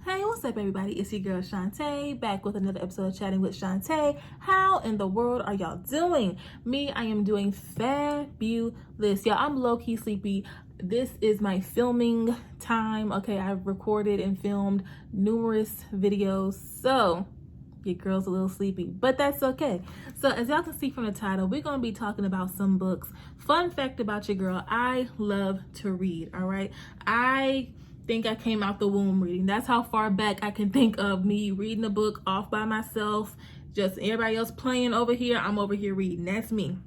Hey, what's up everybody? It's your girl Shantae, back with another episode of Chatting with Shantae. How in the world are y'all doing? I am doing fabulous. Y'all, I'm low-key sleepy. This is my filming time. Okay, I've recorded and filmed numerous videos, so your girl's a little sleepy, but that's okay. So as y'all can see from the title, we're going to be talking about some books. Fun fact about your girl, I love to read, all right? I think I came out the womb reading. That's how far back I can think of me reading a book off by myself. Just everybody else playing over here, I'm over here reading. That's me.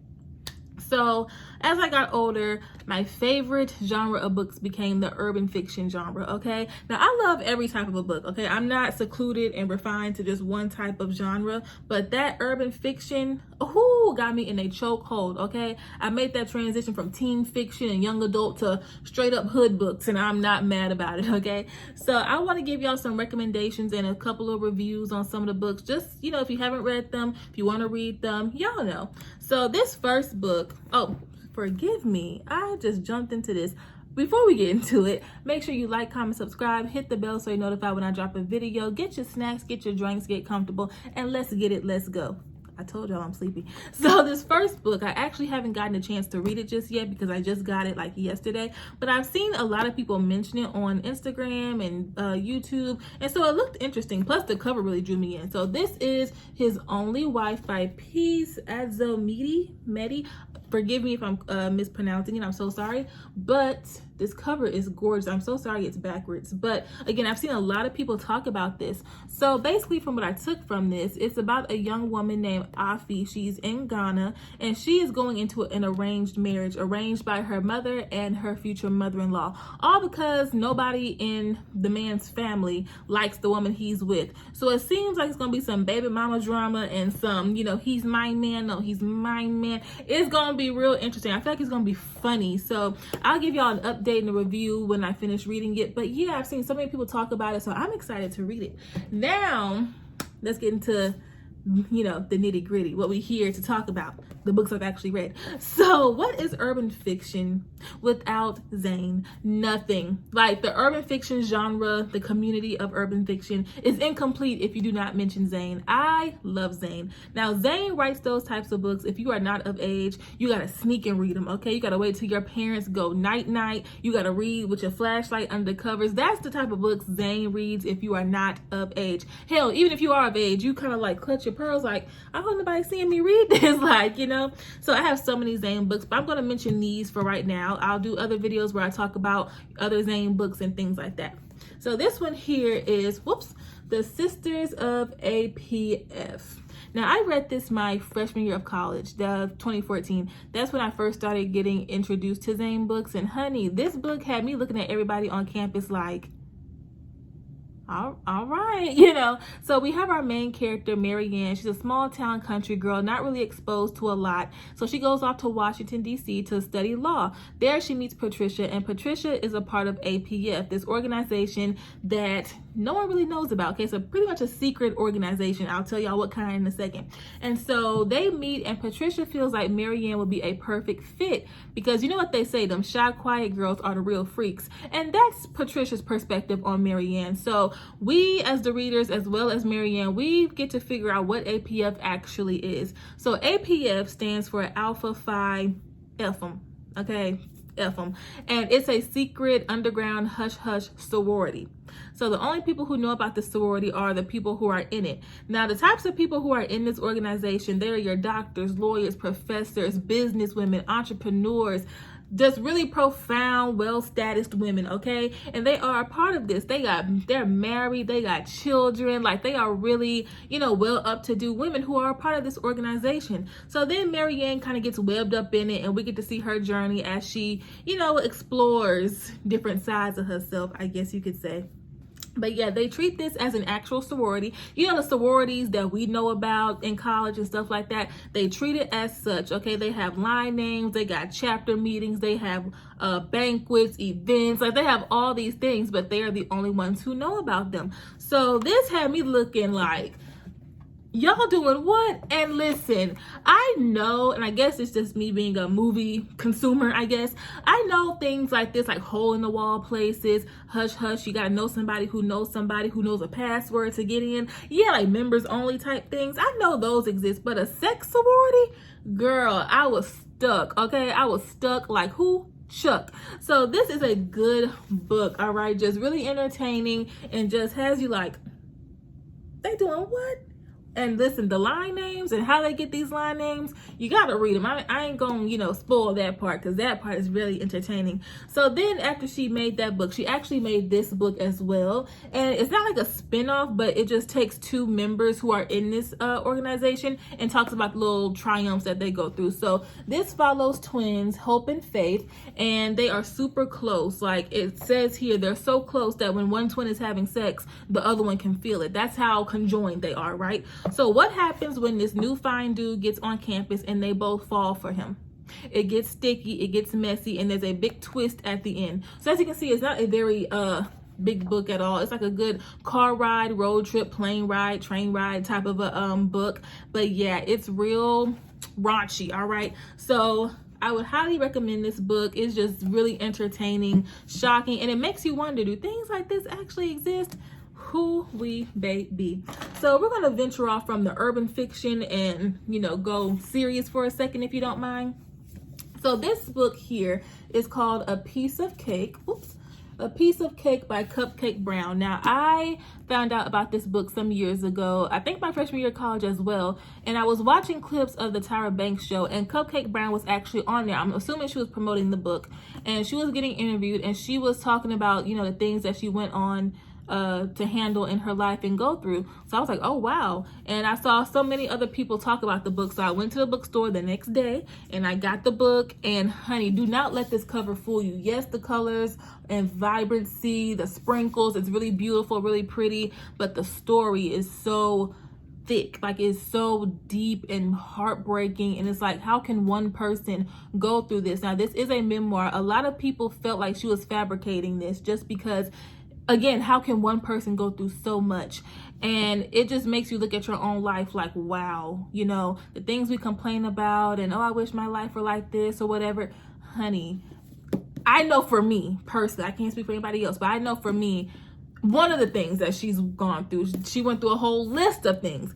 So as I got older, my favorite genre of books became the urban fiction genre, okay? Now, I love every type of a book, okay? I'm not secluded and refined to just one type of genre, but that urban fiction, got me in a chokehold, okay? I made that transition from teen fiction and young adult to straight up hood books, and I'm not mad about it, okay? So I want to give y'all some recommendations and a couple of reviews on some of the books. Just, if you haven't read them, if you want to read them, y'all know. So this first book, forgive me, I just jumped into this. Before we get into it, make sure you like, comment, subscribe, hit the bell so you're notified when I drop a video. Get your snacks, get your drinks, get comfortable, and let's get it, let's go. I told y'all I'm sleepy. So this first book, I actually haven't gotten a chance to read it just yet because I just got it like yesterday, but I've seen a lot of people mention it on Instagram and YouTube, and so it looked interesting. Plus the cover really drew me in. So this is His Only Wife by Adzo, Medie. Forgive me if I'm mispronouncing it, I'm so sorry, but this cover is gorgeous. I'm so sorry it's backwards, but again, I've seen a lot of people talk about this. So basically from what I took from this, it's about a young woman named Affy. She's in Ghana, and she is going into an arranged marriage, arranged by her mother and her future mother-in-law, all because nobody in the man's family likes the woman he's with. So it seems like it's gonna be some baby mama drama and some, he's my man, no, he's my man. It's gonna be real interesting. I feel like it's gonna be funny. So I'll give y'all an update and a review when I finish reading it. But yeah, I've seen so many people talk about it, so I'm excited to read it. Now, let's get into the nitty gritty, what we here to talk about, the books I've actually read. So what is urban fiction without Zane? Nothing. Like, the urban fiction genre, the community of urban fiction is incomplete if you do not mention Zane. I love Zane. Now, Zane writes those types of books. If you are not of age, you gotta sneak and read them, okay? You gotta wait till your parents go night-night. You gotta read with your flashlight under the covers. That's the type of books Zane reads if you are not of age. Hell, even if you are of age, you kind of like clutch your pearls like, I hope nobody's seeing me read this, So I have so many Zane books, but I'm going to mention these for right now. I'll do other videos where I talk about other Zane books and things like that. So this one here is, The Sisters of APF. Now, I read this my freshman year of college, 2014. That's when I first started getting introduced to Zane books. And honey, this book had me looking at everybody on campus like, all right, So we have our main character, Marianne. She's a small town country girl, not really exposed to a lot. So she goes off to Washington, D.C. to study law. There she meets Patricia, and Patricia is a part of APF, this organization that no one really knows about. Okay, so pretty much a secret organization. I'll tell y'all what kind in a second. And so they meet, and Patricia feels like Marianne would be a perfect fit because you know what they say, them shy, quiet girls are the real freaks. And that's Patricia's perspective on Marianne. So we as the readers, as well as Marianne, we get to figure out what APF actually is. So APF stands for Alpha Phi Ephem, okay? Ephem. And it's a secret underground hush-hush sorority. So the only people who know about the sorority are the people who are in it. Now, the types of people who are in this organization, they are your doctors, lawyers, professors, businesswomen, entrepreneurs, just really profound, well-statused women, okay? And they are a part of this. They're married, they got children, like they are really, well up-to-do women who are a part of this organization. So then Marianne kind of gets webbed up in it, and we get to see her journey as she, explores different sides of herself, I guess you could say. But yeah, they treat this as an actual sorority. The sororities that we know about in college and stuff like that, they treat it as such, okay? They have line names, they got chapter meetings, they have banquets, events, like they have all these things, but they are the only ones who know about them. So this had me looking like, Y'all doing what? And listen, I know, and I guess it's just me being a movie consumer, I guess. I know things like this, like hole in the wall places, hush hush, you gotta know somebody who knows a password to get in. Yeah, like members only type things. I know those exist, but a sex sorority? Girl, I was stuck, okay? I was stuck like who? Chuck. So this is a good book, all right? Just really entertaining and just has you like, they doing what? And listen, the line names and how they get these line names, you gotta read them. I ain't gonna, spoil that part, because that part is really entertaining. So then after she made that book, she actually made this book as well. And it's not like a spin-off, but it just takes two members who are in this organization and talks about the little triumphs that they go through. So this follows twins, Hope and Faith, and they are super close. Like it says here, they're so close that when one twin is having sex, the other one can feel it. That's how conjoined they are, right? So what happens when this new fine dude gets on campus and they both fall for him? It gets sticky, it gets messy, and there's a big twist at the end. So as you can see, it's not a very big book at all. It's like a good car ride, road trip, plane ride, train ride type of a book. But yeah, it's real raunchy, all right? So I would highly recommend this book. It's just really entertaining, shocking, and it makes you wonder, do things like this actually exist? Who we be. So we're going to venture off from the urban fiction and, go serious for a second, if you don't mind. So this book here is called A Piece of Cake. Oops. A Piece of Cake by Cupcake Brown. Now, I found out about this book some years ago, I think my freshman year of college as well, and I was watching clips of the Tyra Banks show, and Cupcake Brown was actually on there. I'm assuming she was promoting the book, and she was getting interviewed, and she was talking about, the things that she went on to handle in her life and go through. So I was like, oh wow. And I saw so many other people talk about the book, so I went to the bookstore the next day and I got the book. And honey, do not let this cover fool you. Yes, the colors and vibrancy, the sprinkles, it's really beautiful, really pretty, but the story is so thick, like it's so deep and heartbreaking. And it's like, how can one person go through this? Now, this is a memoir. A lot of people felt like she was fabricating this just because, again, how can one person go through so much? And it just makes you look at your own life like, wow, the things we complain about and, oh, I wish my life were like this or whatever. Honey, I know for me personally, I can't speak for anybody else, but I know for me, one of the things that she's gone through, she went through a whole list of things.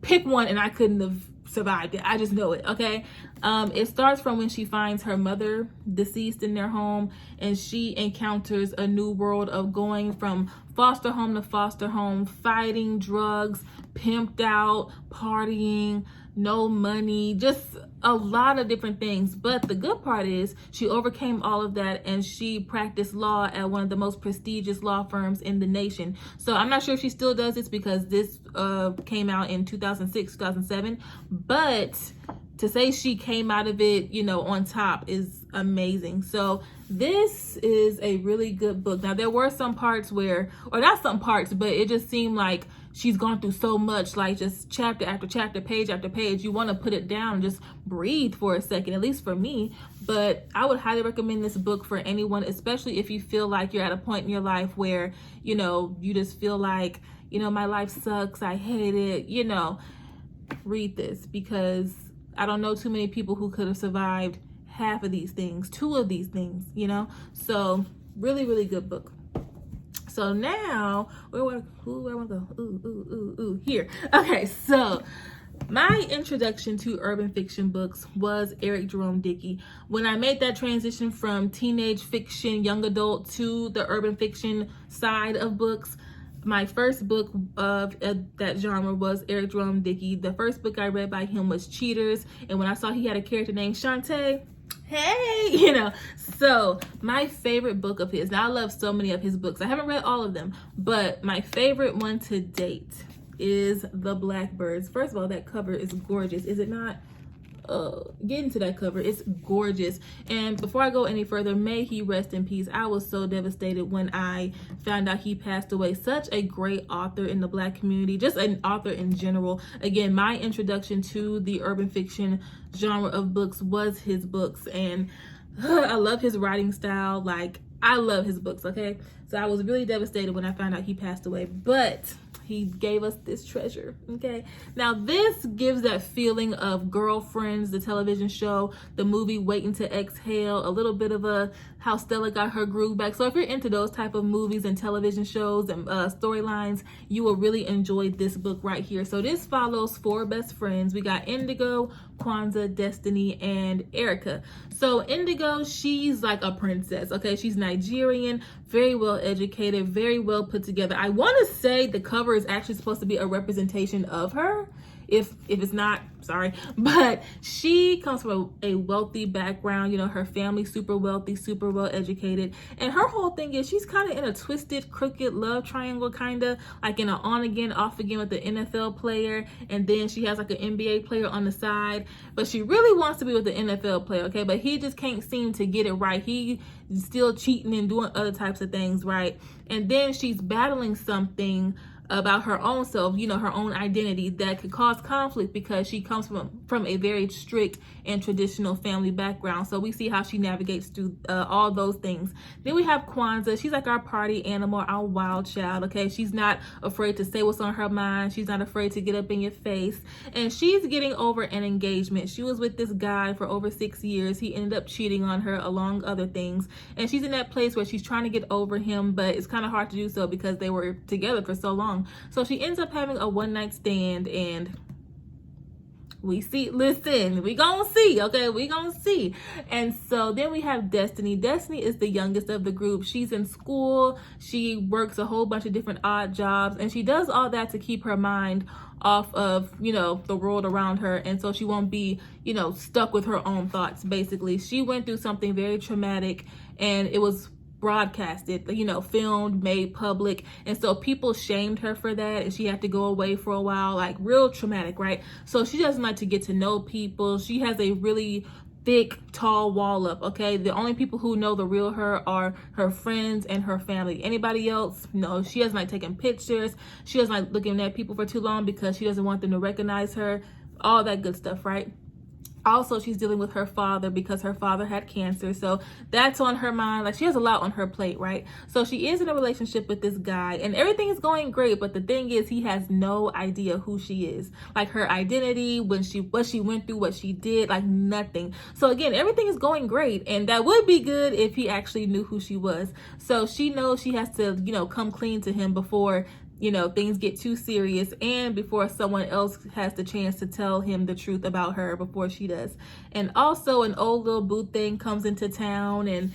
Pick one and I couldn't have survived it. I just know it, okay? It starts from when she finds her mother deceased in their home, and she encounters a new world of going from foster home to foster home, fighting drugs, pimped out, partying, no money, just a lot of different things. But the good part is she overcame all of that and she practiced law at one of the most prestigious law firms in the nation. So I'm not sure if she still does this because this came out in 2006, 2007, but to say she came out of it, on top is amazing. So this is a really good book. Now, there were some parts where, or not some parts, but it just seemed like she's gone through so much, like just chapter after chapter, page after page. You want to put it down and just breathe for a second, at least for me. But I would highly recommend this book for anyone, especially if you feel like you're at a point in your life where, you just feel like, my life sucks, I hate it, read this, because I don't know too many people who could have survived half of these things, two of these things, So really, really good book. So now, where I want to go? Here. Okay, so my introduction to urban fiction books was Eric Jerome Dickey. When I made that transition from teenage fiction, young adult, to the urban fiction side of books, my first book of that genre was Eric Jerome Dickey. The first book I read by him was Cheaters, and when I saw he had a character named Shantae, hey, so my favorite book of his, now I love so many of his books, I haven't read all of them, but my favorite one to date is The Blackbirds. First of all, that cover is gorgeous, is it not? Get into that cover, it's gorgeous. And before I go any further, may he rest in peace. I was so devastated when I found out he passed away. Such a great author in the Black community, just an author in general. Again, my introduction to the urban fiction genre of books was his books, and I love his writing style. Like, I love his books, okay? So I was really devastated when I found out he passed away. But he gave us this treasure. Okay, now this gives that feeling of Girlfriends, the television show, the movie Waiting to Exhale, a little bit of a how Stella got her groove back. So if you're into those type of movies and television shows and storylines, you will really enjoy this book right here. So this follows 4 best friends. We got Indigo, Kwanzaa, Destiny, and Erica. So Indigo, she's like a princess. Okay, she's Nigerian, very well educated, very well put together. I want to say the cover is actually supposed to be a representation of her. If it's not, sorry, but she comes from a wealthy background. You know, her family's super wealthy, super well educated, and her whole thing is she's kind of in a twisted, crooked love triangle, kind of like in an on again, off again with the NFL player, and then she has like an NBA player on the side, but she really wants to be with the NFL player, okay? But he just can't seem to get it right. He's still cheating and doing other types of things, right? And then she's battling something about her own self, you know, her own identity that could cause conflict because she comes from a very strict and traditional family background. So we see how she navigates through all those things. Then we have Kwanzaa. She's like our party animal, our wild child, okay? She's not afraid to say what's on her mind. She's not afraid to get up in your face. And she's getting over an engagement. She was with this guy for over 6 years. He ended up cheating on her along other things. And she's in that place where she's trying to get over him, but it's kind of hard to do so because they were together for so long. So she ends up having a one-night stand, and we see, listen, we gonna see, okay? We gonna see. And so then we have Destiny. Destiny is the youngest of the group. She's in school. She works a whole bunch of different odd jobs, and she does all that to keep her mind off of, you know, the world around her, and so she won't be, you know, stuck with her own thoughts. Basically, she went through something very traumatic, and it was broadcasted, you know, filmed, made public, and so people shamed her for that, and she had to go away for a while, like real traumatic, right? So she doesn't like to get to know people. She has a really thick, tall wall up, okay? The only people who know the real her are her friends and her family. Anybody else? No. She doesn't like taking pictures. She doesn't like looking at people for too long because she doesn't want them to recognize her. All that good stuff, right? Also, she's dealing with her father because her father had cancer. So that's on her mind. Like, she has a lot on her plate, right? So she is in a relationship with this guy and everything is going great. But the thing is, he has no idea who she is. Like, her identity, what she went through, what she did, like nothing. So again, everything is going great. And that would be good if he actually knew who she was. So she knows she has to, you know, come clean to him before, you know, things get too serious, and before someone else has the chance to tell him the truth about her before she does. And also an old little boo thing comes into town, and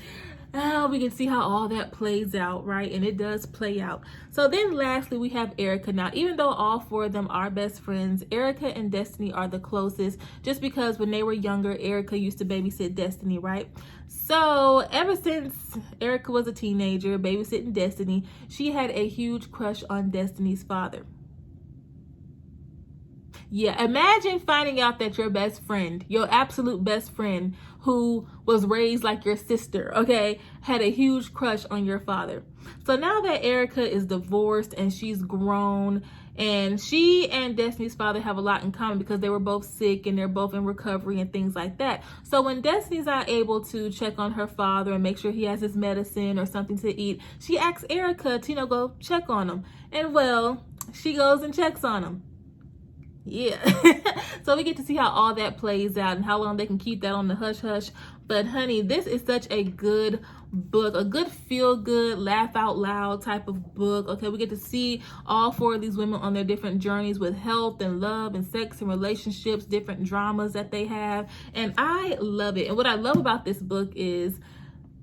we can see how all that plays out, right? And it does play out. So then lastly, we have Erica. Now, even though all 4 of them are best friends, Erica and Destiny are the closest, just because when they were younger, Erica used to babysit Destiny, right? So ever since Erica was a teenager, babysitting Destiny, she had a huge crush on Destiny's father. Yeah, imagine finding out that your best friend, your absolute best friend, who was raised like your sister, okay, had a huge crush on your father. So now that Erica is divorced and she's grown, and she and Destiny's father have a lot in common because they were both sick and they're both in recovery and things like that. So when Destiny's not able to check on her father and make sure he has his medicine or something to eat, she asks Erica to, you know, go check on him. And well, she goes and checks on him. Yeah. So we get to see how all that plays out and how long they can keep that on the hush hush. But honey, this is such a good book, a good feel good, laugh out loud type of book. Okay, we get to see all 4 of these women on their different journeys with health and love and sex and relationships, different dramas that they have. And I love it. And what I love about this book is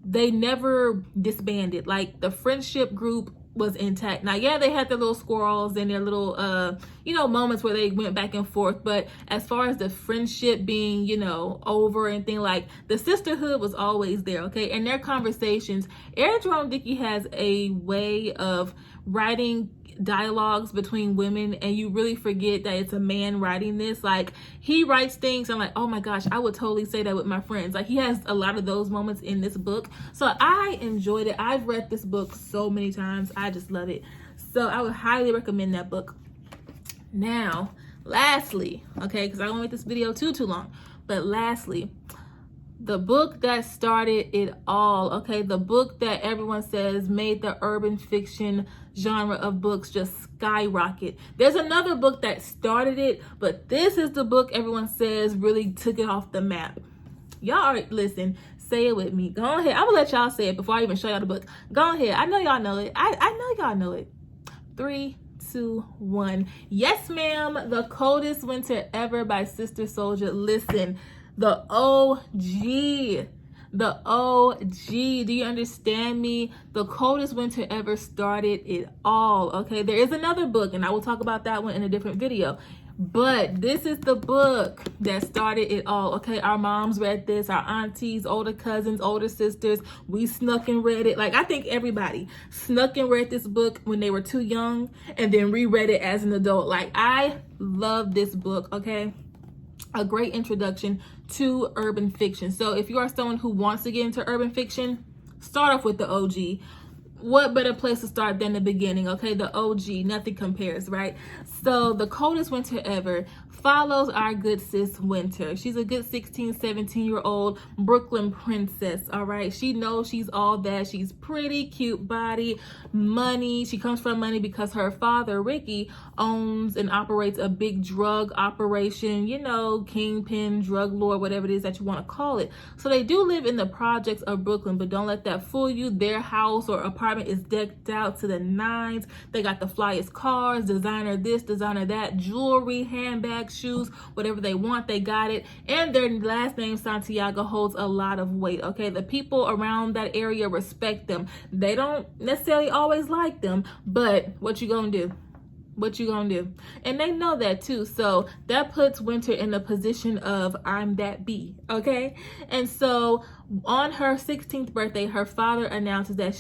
they never disbanded. Like, the friendship group was intact. Now, yeah, they had their little squirrels and their little, you know, moments where they went back and forth. But as far as the friendship being, you know, over and thing, like, the sisterhood was always there, okay? And their conversations, Jerome Dickey has a way of writing dialogues between women, and you really forget that it's a man writing this. Like, he writes things and I'm like, oh my gosh, I would totally say that with my friends. Like, he has a lot of those moments in this book. So I enjoyed it. I've read this book so many times. I just love it. So I would highly recommend that book. Now, lastly, okay, because I don't want to make this video too long, but lastly, the book that started it all, okay, the book that everyone says made the urban fiction genre of books just skyrocket. There's another book that started it, but this is the book everyone says really took it off the map. Y'all are, listen, say it with me. Go ahead. I'm gonna let y'all say it before I even show y'all the book. Go ahead. I know y'all know it. I know y'all know it. 3, 2, 1. Yes, ma'am. The Coldest Winter Ever by Sister Souljah. Listen, the OG. The OG. Do you understand me? The Coldest Winter Ever started it all. Okay, there is another book, and I will talk about that one in a different video. But this is the book that started it all. Okay, our moms read this, our aunties, older cousins, older sisters. We snuck and read it. Like, I think everybody snuck and read this book when they were too young and then reread it as an adult. Like, I love this book. Okay, a great introduction to urban fiction. So if you are someone who wants to get into urban fiction, start off with the OG. What better place to start than the beginning? Okay, the OG, nothing compares, right? So the Coldest Winter Ever follows our good sis Winter. She's a good 16, 17-year-old Brooklyn princess, all right? She knows she's all that. She's pretty, cute body, money. She comes from money because her father, Ricky, owns and operates a big drug operation, you know, kingpin, drug lord, whatever it is that you want to call it. So they do live in the projects of Brooklyn, but don't let that fool you. Their house or apartment is decked out to the nines. They got the flyest cars, designer this, designer that, jewelry, handbags, shoes, whatever they want, they got it. And their last name, Santiago, holds a lot of weight. Okay, the people around that area respect them. They don't necessarily always like them, but what you gonna do? What you gonna do? And they know that too. So that puts Winter in the position of I'm that bee, okay? And so on her 16th birthday, her father announces that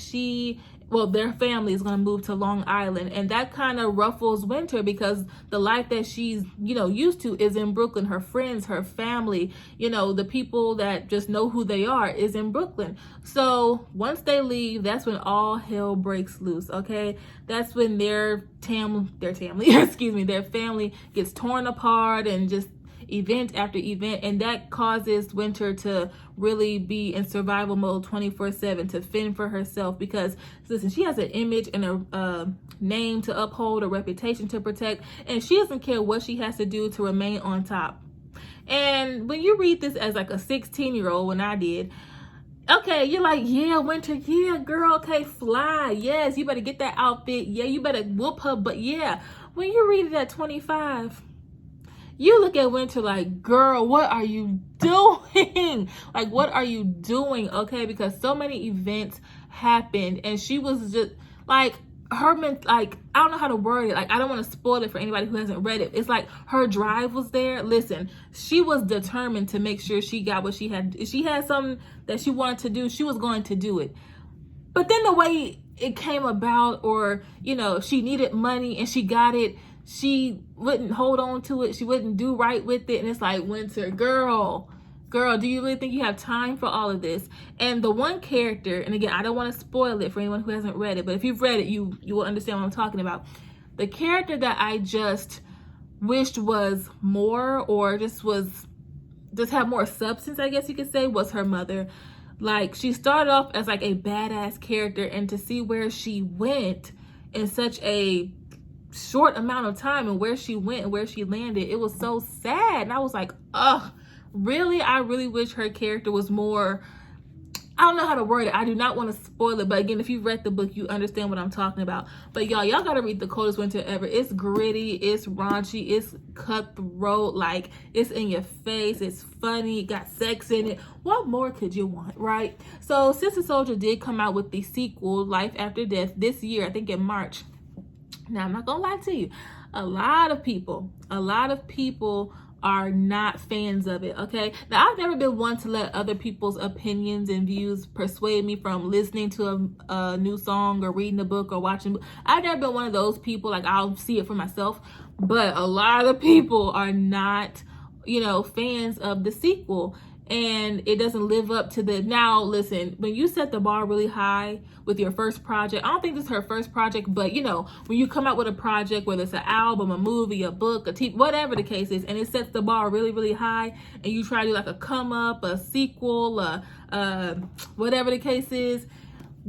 their family is going to move to Long Island, and that kind of ruffles Winter because the life that she's, used to is in Brooklyn. Her friends, her family, the people that just know who they are is in Brooklyn. So once they leave, that's when all hell breaks loose, okay? That's when their family gets torn apart and just event after event, and that causes Winter to really be in survival mode 24/7, to fend for herself, because listen, she has an image and a name to uphold, a reputation to protect, and she doesn't care what she has to do to remain on top. And when you read this as like a 16-year-old, when I did, okay, you're like, yeah, Winter, yeah, girl, okay, fly, yes, you better get that outfit, yeah, you better whoop her, but yeah, when you read it at 25, you look at Winter like, girl, what are you doing? Like, what are you doing? Okay, because so many events happened, and she was just like, I don't know how to word it. Like, I don't want to spoil it for anybody who hasn't read it. It's like her drive was there. Listen, she was determined to make sure she got what she had. If she had something that she wanted to do, she was going to do it. But then the way it came about, or, she needed money and she got it, she wouldn't hold on to it. She wouldn't do right with it. And it's like, Winter, girl, do you really think you have time for all of this? And the one character, and again, I don't want to spoil it for anyone who hasn't read it, but if you've read it, you will understand what I'm talking about. The character that I just wished was more, or just had more substance, I guess you could say, was her mother. Like, she started off as like a badass character, and to see where she went in such a short amount of time, and where she went and where she landed, it was so sad. And I was like, ugh, really? I really wish her character was more, I don't know how to word it. I do not want to spoil it, but again, if you've read the book, you understand what I'm talking about. But y'all gotta read The Coldest Winter Ever. It's gritty, it's raunchy, it's cutthroat, like, it's in your face, it's funny, got sex in it. What more could you want, right? So Sister Souljah did come out with the sequel, Life After Death, this year, I think in March. Now, I'm not gonna lie to you, a lot of people are not fans of it, okay? Now, I've never been one to let other people's opinions and views persuade me from listening to a new song or reading a book or watching. I've never been one of those people. Like, I'll see it for myself, but a lot of people are not, fans of the sequel, and it doesn't live up to the. Now, listen, when you set the bar really high with your first project, I don't think this is her first project, but when you come out with a project, whether it's an album, a movie, a book, a TV, whatever the case is, and it sets the bar really, really high, and you try to do like a come up, a sequel, whatever the case is,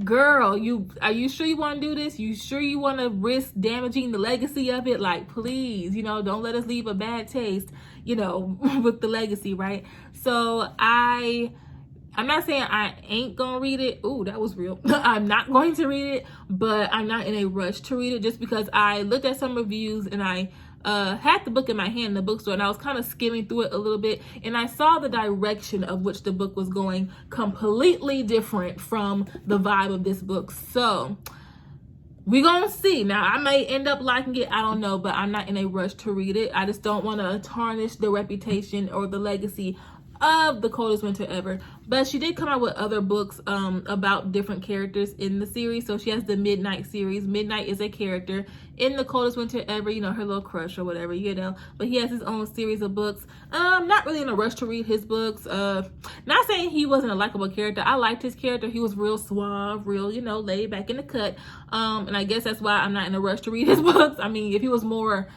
girl, are you sure you want to do this? You sure you want to risk damaging the legacy of it? Like, please, don't let us leave a bad taste, with the legacy, right? So I'm not saying I ain't gonna read it. Ooh, that was real. I'm not going to read it, but I'm not in a rush to read it just because I looked at some reviews and I had the book in my hand in the bookstore, and I was kind of skimming through it a little bit, and I saw the direction of which the book was going completely different from the vibe of this book. So we're gonna see. Now, I may end up liking it, I don't know, but I'm not in a rush to read it. I just don't want to tarnish the reputation or the legacy of the Coldest Winter Ever. But she did come out with other books about different characters in the series. So she has the Midnight series. Midnight is a character in the Coldest Winter Ever, her little crush or whatever, but he has his own series of books. Not really in a rush to read his books. Not saying he wasn't a likable character. I liked his character. He was real suave, real, laid back in the cut. And I guess that's why I'm not in a rush to read his books. I mean, if he was more,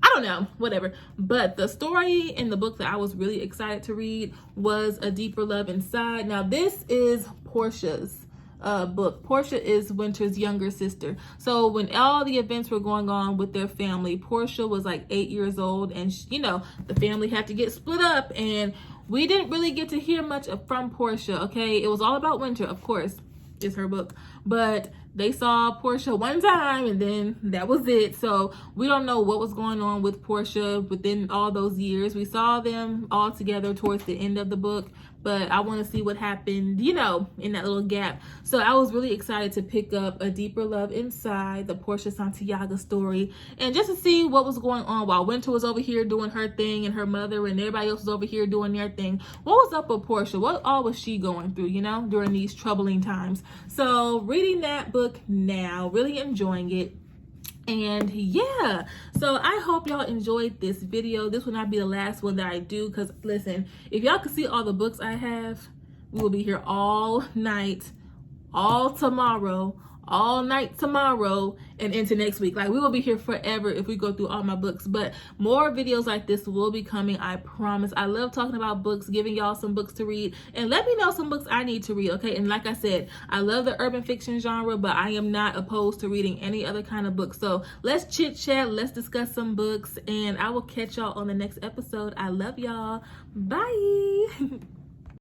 I don't know, whatever. But the story in the book that I was really excited to read was A Deeper Love Inside. Now, this is Portia's book. Portia is Winter's younger sister. So when all the events were going on with their family, Portia was like 8 years old, and the family had to get split up, and we didn't really get to hear much from Portia. Okay, it was all about Winter, of course. It's her book, but they saw Portia one time and then that was it. So we don't know what was going on with Portia within all those years. We saw them all together towards the end of the book, but I want to see what happened, in that little gap. So I was really excited to pick up A Deeper Love Inside, the Portia Souljah story, and just to see what was going on while Winter was over here doing her thing and her mother and everybody else was over here doing their thing. What was up with Portia? What all was she going through, during these troubling times? So reading that book now, really enjoying it. And yeah, so I hope y'all enjoyed this video. This will not be the last one that I do, because listen, if y'all can see all the books I have, we will be here all night, all tomorrow, all night tomorrow, and into next week. Like, we will be here forever if we go through all my books. But more videos like this will be coming, I promise. I love talking about books, giving y'all some books to read, and let me know some books I need to read, okay? And like I said, I love the urban fiction genre, but I am not opposed to reading any other kind of book. So let's chit chat, let's discuss some books, and I will catch y'all on the next episode. I love y'all. Bye.